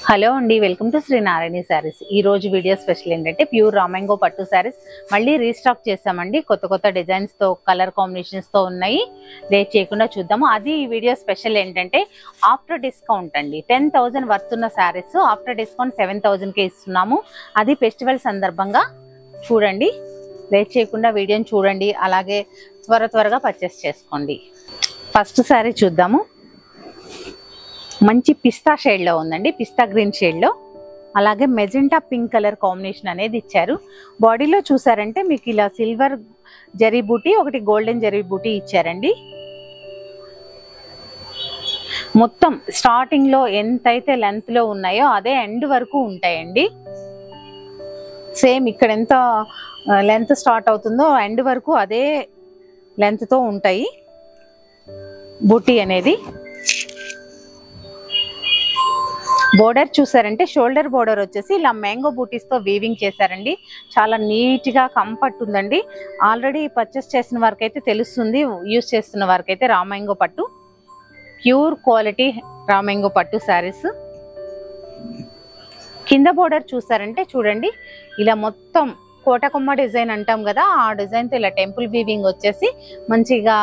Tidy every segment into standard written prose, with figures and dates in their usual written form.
Hello అండి, welcome to Shri నారాయణి సారీస్. ఈ రోజు వీడియో స్పెషల్ ఏంటంటే ప్యూర్ రామంగో పట్టు సారీస్ మళ్ళీ రీస్టాక్ చేసామండి. కొత్త డిజైన్స్ తో, కలర్ కాంబినేషన్స్ తో ఉన్నాయి. లేట్ చేయకుండా చూద్దాము. అది ఈ వీడియో స్పెషల్ ఏంటంటే ఆఫ్టర్ డిస్కౌంట్ అండి. 10,000 వర్త్ ఉన్న సారీస్ ఆఫ్టర్ డిస్కౌంట్ 7,000కే ఇస్తున్నాము. అది ఫెస్టివల్ సందర్భంగా చూడండి. లేట్ చేయకుండా వీడియోని చూడండి. అలాగే త్వరగా పర్చేస్ చేసుకోండి. ఫస్ట్ సారీ చూద్దాము. మంచి పిస్తా షేడ్ లో ఉందండి, పిస్తా గ్రీన్ షేడ్ లో. అలాగే మెజెంటా పింక్ కలర్ కాంబినేషన్ అనేది ఇచ్చారు. బాడీలో చూసారంటే మీకు ఇలా సిల్వర్ జరీ బూటీ, ఒకటి గోల్డెన్ జరీ బూటీ ఇచ్చారండి. మొత్తం స్టార్టింగ్ లో ఎంతైతే లెంత్ లో ఉన్నాయో అదే ఎండ్ వరకు ఉంటాయండి. సేమ్ ఇక్కడ ఎంత లెంత్ స్టార్ట్ అవుతుందో ఎండ్ వరకు అదే లెంత్ తో ఉంటాయి బూటీ అనేది. బోర్డర్ చూసారంటే షోల్డర్ బోర్డర్ వచ్చేసి ఇలా మ్యాంగో బూటీస్ తో వీవింగ్ చేశారండి. చాలా నీట్ గా కంఫర్ట్ ఉందండి. ఆల్రెడీ పర్చేస్ చేసిన వారికి అయితే తెలుస్తుంది, యూజ్ చేస్తున్న వారికి అయితే రామంగో పట్టు, ప్యూర్ క్వాలిటీ రామంగో పట్టు శారీస్. కింద బోర్డర్ చూసారంటే చూడండి, ఇలా మొత్తం కోటకొమ్మ డిజైన్ అంటాం కదా, ఆ డిజైన్ తో ఇలా టెంపుల్ వీవింగ్ వచ్చేసి మంచిగా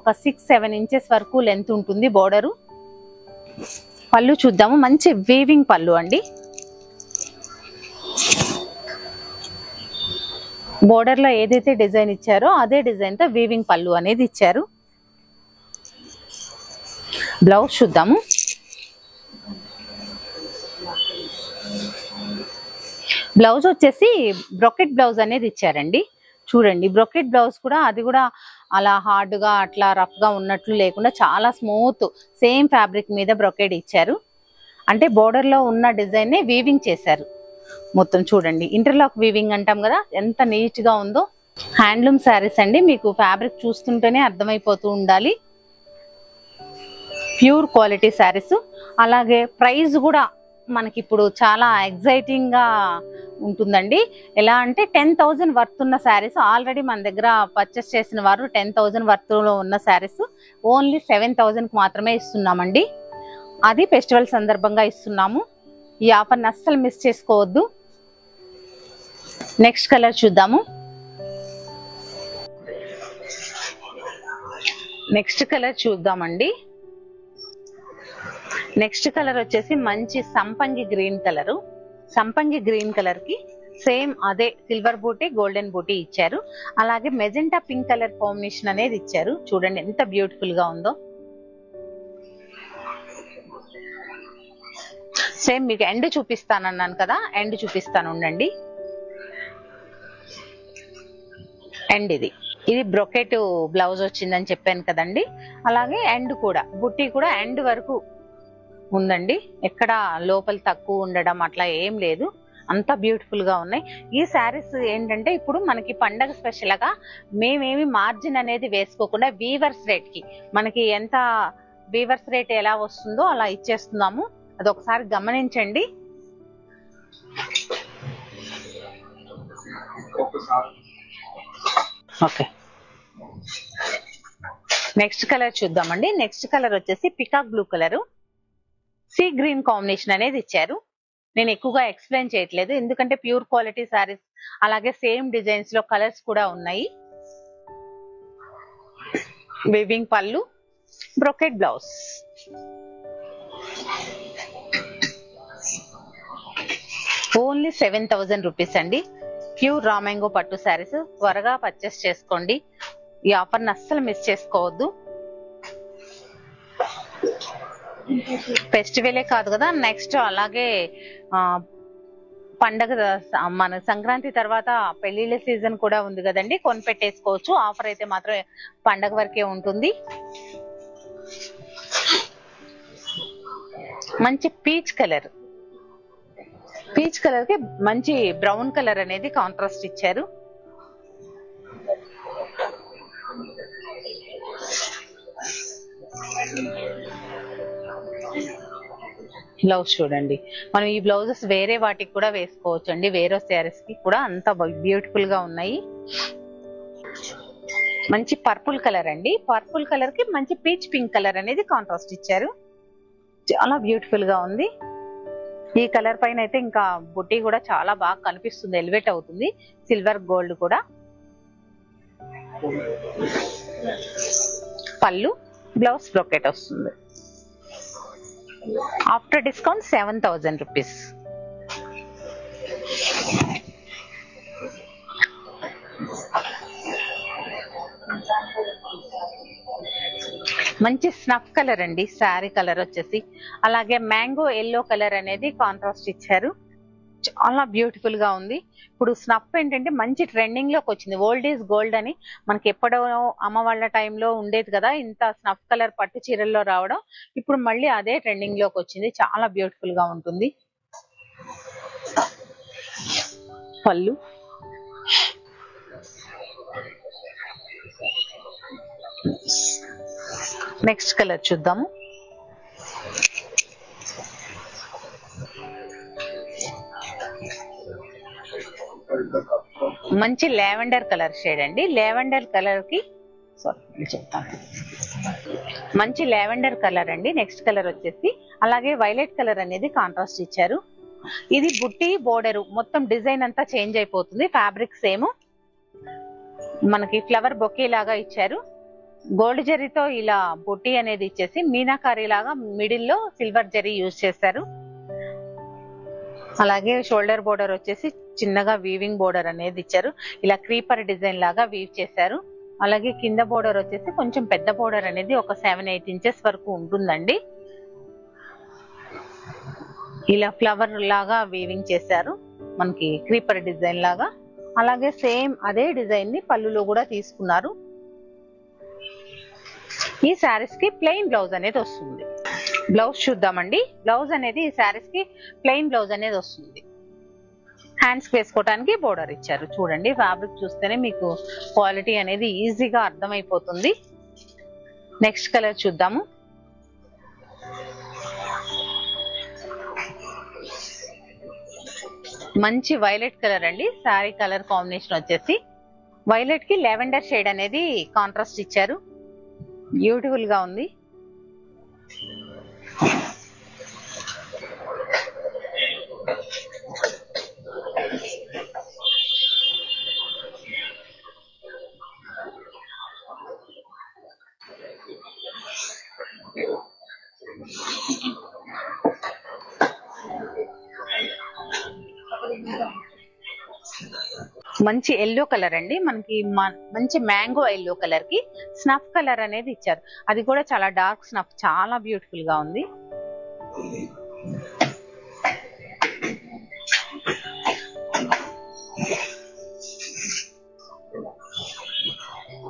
ఒక 6-7 ఇంచెస్ వరకు లెంత్ ఉంటుంది బోర్డరు. పళ్ళు చూద్దాము. మంచి వీవింగ్ పళ్ళు అండి. బోర్డర్ లో ఏదైతే డిజైన్ ఇచ్చారో అదే డిజైన్ తో వీవింగ్ పళ్ళు అనేది ఇచ్చారు. బ్లౌజ్ చూద్దాము. బ్లౌజ్ వచ్చేసి బ్రొకెట్ బ్లౌజ్ అనేది ఇచ్చారండి. చూడండి, బ్రొకెట్ బ్లౌజ్ కూడా అది కూడా అలా హార్డ్ గా అట్లా రఫ్ గా ఉన్నట్లు లేకుండా చాలా స్మూత్ సేమ్ ఫ్యాబ్రిక్ మీద బ్రొకెట్ ఇచ్చారు. అంటే బోర్డర్ లో ఉన్న డిజైన్ నే వీవింగ్ చేశారు. మొత్తం చూడండి, ఇంటర్లాక్ వీవింగ్ అంటాం కదా, ఎంత నీట్ గా ఉందో. హ్యాండ్లూమ్ శారీస్ అండి, మీకు ఫ్యాబ్రిక్ చూస్తుంటేనే అర్థమైపోతూ ఉండాలి. Pure quality saris. అలాగే ప్రైస్ కూడా మనకి ఇప్పుడు చాలా ఎగ్జైటింగ్ గా ఉంటుందండి. ఎలా అంటే 10,000 వర్త్ ఉన్న శారీస్ ఆల్రెడీ మన దగ్గర పర్చేస్ చేసిన వారు 10,000 వర్త్ లో ఉన్న శారీస్ ఓన్లీ 7,000 కి మాత్రమే ఇస్తున్నామండి. అది ఫెస్టివల్ సందర్భంగా ఇస్తున్నాము. ఈ ఆఫర్ని అస్సలు మిస్ చేసుకోవద్దు. నెక్స్ట్ కలర్ చూద్దాము. నెక్స్ట్ కలర్ చూద్దామండి. నెక్స్ట్ కలర్ వచ్చేసి మంచి సంపంగి గ్రీన్ కలర్. సంపంగి గ్రీన్ కలర్ కి సేమ్ అదే సిల్వర్ బూటీ, గోల్డెన్ బూటీ ఇచ్చారు. అలాగే మెజెంటా పింక్ కలర్ కాంబినేషన్ అనేది ఇచ్చారు. చూడండి ఎంత బ్యూటిఫుల్ గా ఉందో. సేమ్ మీకు ఎండ్ చూపిస్తానన్నాను కదా, ఎండ్ చూపిస్తాను ఉండండి. ఎండ్ ఇది బ్రొకెట్ బ్లౌజ్ వచ్చిందని చెప్పాను కదండి. అలాగే ఎండ్ కూడా బుట్టి కూడా ఎండ్ వరకు ఉందండి. ఎక్కడ లోపల తక్కువ ఉండడం అట్లా ఏం లేదు. అంతా బ్యూటిఫుల్ గా ఉన్నాయి. ఈ శారీస్ ఏంటంటే ఇప్పుడు మనకి పండగ స్పెషల్ గా మేమేమి మార్జిన్ అనేది వేసుకోకుండా వీవర్స్ రేట్ కి, మనకి ఎంత వీవర్స్ రేట్ ఎలా వస్తుందో అలా ఇచ్చేస్తున్నాము. అదొకసారి గమనించండి. ఓకే, నెక్స్ట్ కలర్ చూద్దామండి. నెక్స్ట్ కలర్ వచ్చేసి peacock blue colour, sea green combination అనేది ఇచ్చారు. నేను ఎక్కువగా ఎక్స్ప్లెయిన్ చేయట్లేదు ఎందుకంటే ప్యూర్ క్వాలిటీ శారీస్. అలాగే సేమ్ డిజైన్స్ లో కలర్స్ కూడా ఉన్నాయి. వీవింగ్ పళ్ళు, బ్రొకెట్ బ్లౌజ్. ఓన్లీ 7,000 రూపీస్ అండి. ప్యూర్ రామంగో పట్టు శారీస్. త్వరగా పర్చేస్ చేసుకోండి. ఈ ఆఫర్ని అస్సలు మిస్ చేసుకోవద్దు. ఫెస్టివలే కాదు కదా, నెక్స్ట్ అలాగే పండగ, మన సంక్రాంతి తర్వాత పెళ్లిళ్ళ సీజన్ కూడా ఉంది కదండి. కొనిపెట్టేసుకోవచ్చు. ఆఫర్ అయితే మాత్రం పండగ వరకే ఉంటుంది. మంచి పీచ్ కలర్, పీచ్ కలర్ కి మంచి బ్రౌన్ కలర్ అనేది కాంట్రాస్ట్ ఇచ్చారు. బ్లౌజ్ చూడండి. మనం ఈ బ్లౌజెస్ వేరే వాటికి కూడా వేసుకోవచ్చు అండి, వేరే శారీస్ కి కూడా అంత బ్యూటిఫుల్ గా ఉన్నాయి. మంచి పర్పుల్ కలర్ అండి. పర్పుల్ కలర్ కి మంచి పీచ్ పింక్ కలర్ అనేది కాంట్రాస్ట్ ఇచ్చారు. చాలా బ్యూటిఫుల్ గా ఉంది. ఈ కలర్ పైన అయితే ఇంకా బుట్టి కూడా చాలా బాగా కనిపిస్తుంది, ఎలివేట్ అవుతుంది. సిల్వర్ గోల్డ్ కూడా. పళ్ళు, బ్లౌజ్ బ్రోకెట్ వస్తుంది. After discount 7000 rupees. మంచి స్నఫ్ కలర్ అండి శారీ కలర్ వచ్చేసి. అలాగే మ్యాంగో ఎల్లో కలర్ అనేది కాంట్రాస్ట్ ఇచ్చారు. చాలా బ్యూటిఫుల్ గా ఉంది. ఇప్పుడు స్నఫ్ ఏంటంటే మంచి ట్రెండింగ్ లోకి వచ్చింది. ఓల్డ్ ఈజ్ గోల్డ్ అని మనకి ఎప్పుడో అమ్మ వాళ్ళ టైంలో ఉండేది కదా ఇంత స్నఫ్ కలర్ పట్టు చీరల్లో రావడం. ఇప్పుడు మళ్ళీ అదే ట్రెండింగ్ లోకి వచ్చింది. చాలా బ్యూటిఫుల్ గా ఉంటుంది. పళ్ళు, నెక్స్ట్ కలర్ చూద్దాము. మంచి లావెండర్ కలర్ షేడ్ అండి. లావెండర్ కలర్ కి చెప్తాను, మంచి లావెండర్ కలర్ అండి. నెక్స్ట్ కలర్ వచ్చేసి అలాగే వైలెట్ కలర్ అనేది కాంట్రాస్ట్ ఇచ్చారు. ఇది బుట్టి బోర్డర్ మొత్తం డిజైన్ అంతా చేంజ్ అయిపోతుంది. ఫ్యాబ్రిక్ సేమ్, మనకి ఫ్లవర్ బొకే లాగా ఇచ్చారు. గోల్డ్ జరీతో ఇలా బుట్టి అనేది ఇచ్చేసి మీనాకారి లాగా మిడిల్ లో సిల్వర్ జరీ యూజ్ చేశారు. అలాగే షోల్డర్ బోర్డర్ వచ్చేసి చిన్నగా వీవింగ్ బోర్డర్ అనేది ఇచ్చారు. ఇలా క్రీపర్ డిజైన్ లాగా వీవ్ చేశారు. అలాగే కింద బోర్డర్ వచ్చేసి కొంచెం పెద్ద బోర్డర్ అనేది ఒక 7-8 ఇంచెస్ వరకు ఉంటుందండి. ఇలా ఫ్లవర్ లాగా వీవింగ్ చేశారు మనకి క్రీపర్ డిజైన్ లాగా. అలాగే సేమ్ అదే డిజైన్ ని పళ్ళులో కూడా తీసుకున్నారు. ఈ శారీస్ కి ప్లెయిన్ బ్లౌజ్ అనేది వస్తుంది. బ్లౌజ్ చూద్దామండి. బ్లౌజ్ అనేది ఈ శారీస్ కి ప్లెయిన్ బ్లౌజ్ అనేది వస్తుంది. హ్యాండ్స్ వేసుకోవడానికి బోర్డర్ ఇచ్చారు. చూడండి, ఫ్యాబ్రిక్ చూస్తేనే మీకు క్వాలిటీ అనేది ఈజీగా అర్థమైపోతుంది. నెక్స్ట్ కలర్ చూద్దాము. మంచి వైలెట్ కలర్ అండి. శారీ కలర్ కాంబినేషన్ వచ్చేసి వైలెట్ కి లావెండర్ షేడ్ అనేది కాంట్రాస్ట్ ఇచ్చారు. బ్యూటిఫుల్ గా ఉంది. మంచి ఎల్లో కలర్ అండి. మనకి మంచి మ్యాంగో ఎల్లో కలర్ కి స్నఫ్ కలర్ అనేది ఇచ్చారు. అది కూడా చాలా డార్క్ స్నఫ్, చాలా బ్యూటిఫుల్ గా ఉంది.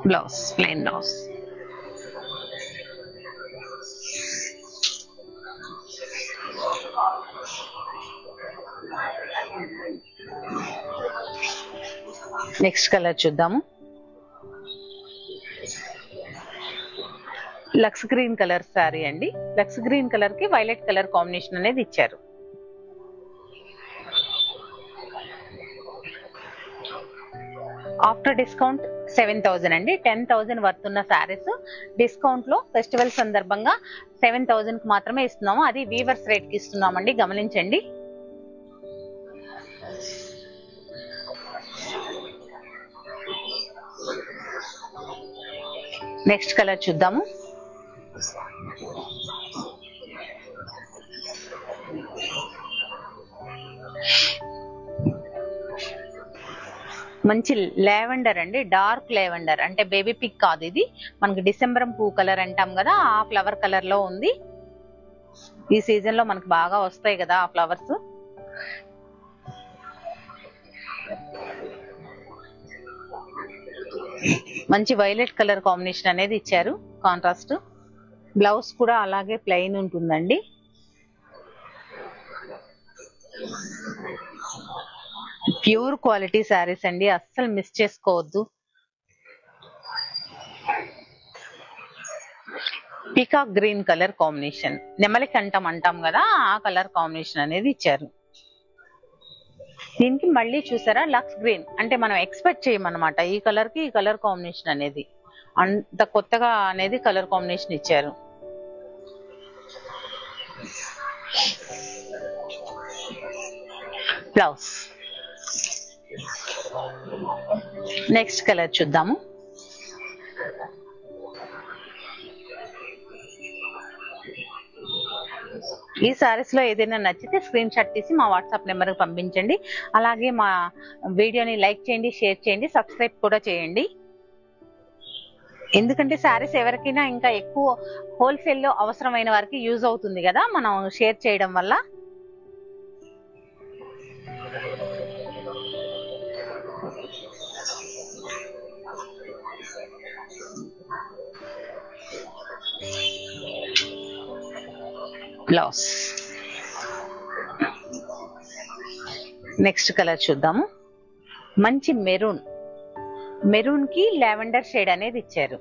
Blouse plain blouse. Next colour చూద్దాము. లక్స్ గ్రీన్ కలర్ శారీ అండి. లక్స్ గ్రీన్ కలర్ కి వైలెట్ కలర్ కాంబినేషన్ అనేది ఇచ్చారు. ఆఫ్టర్ డిస్కౌంట్ 7000 అండి. 10,000 వర్త్ ఉన్న శారీస్ డిస్కౌంట్ లో ఫెస్టివల్ సందర్భంగా 7000 కి మాత్రమే ఇస్తున్నాము. అది వీవర్స్ రేట్ కి ఇస్తున్నామండి, గమనించండి. నెక్స్ట్ కలర్ చూద్దాము. మంచి లావెండర్ అండి. డార్క్ లావెండర్ అంటే బేబీ పింక్ కాదు, ఇది మనకి డిసెంబర్ పువ్వు కలర్ అంటాం కదా, ఆ ఫ్లవర్ కలర్ లో ఉంది. ఈ సీజన్ లో మనకు బాగా వస్తాయి కదా ఆ ఫ్లవర్స్. మంచి వైలెట్ కలర్ కాంబినేషన్ అనేది ఇచ్చారు కాంట్రాస్ట్. బ్లౌజ్ కూడా అలాగే ప్లెయిన్ ఉంటుందండి. ప్యూర్ క్వాలిటీ శారీస్ అండి, అస్సలు మిస్ చేసుకోవద్దు. పీకాక్ గ్రీన్ కలర్ కాంబినేషన్, నెమలి కంఠం అంటాం కదా ఆ కలర్ కాంబినేషన్ అనేది ఇచ్చారు. దీనికి మళ్ళీ చూసారా లక్స్ గ్రీన్ అంటే మనం ఎక్స్పెక్ట్ చేయమన్నమాట ఈ కలర్ కి ఈ కలర్ కాంబినేషన్ అనేది. అంత కొత్తగా అనేది కలర్ కాంబినేషన్ ఇచ్చారు. బ్లౌజ్ నెక్స్ట్ కలర్ చూద్దాము. ఈ సారీస్ లో ఏదైనా నచ్చితే స్క్రీన్ షాట్ తీసి మా వాట్సాప్ నెంబర్ కి పంపించండి. అలాగే మా వీడియోని లైక్ చేయండి, షేర్ చేయండి, సబ్స్క్రైబ్ కూడా చేయండి. ఎందుకంటే శారీస్ ఎవరికైనా ఇంకా ఎక్కువ హోల్సేల్ లో అవసరమైన వారికి యూజ్ అవుతుంది కదా మనం షేర్ చేయడం వల్ల. బ్లౌజ్ నెక్స్ట్ కలర్ చూద్దాము. మంచి మెరూన్, మెరూన్ కి లావెండర్ షేడ్ అనేది ఇచ్చారు.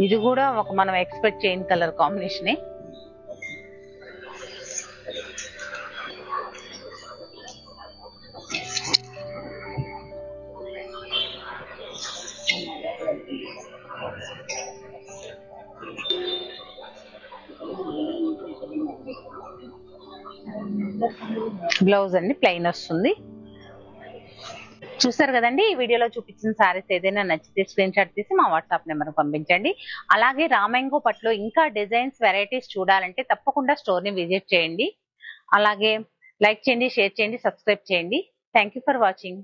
ఇది కూడా ఒక మనం ఎక్స్పెక్ట్ చేయని కలర్ కాంబినేషనే. బ్లౌజ్ అండి ప్లెయిన్ వస్తుంది. చూసారు కదండి, ఈ వీడియోలో చూపించిన సారీస్ ఏదైనా నచ్చితే స్క్రీన్ షాట్ తీసి మా వాట్సాప్ నెంబర్ పంపించండి. అలాగే రామాంగో పట్టులో ఇంకా డిజైన్స్ వెరైటీస్ చూడాలంటే తప్పకుండా స్టోర్ ని విజిట్ చేయండి. అలాగే లైక్ చేయండి, షేర్ చేయండి, సబ్స్క్రైబ్ చేయండి. Thank you for watching.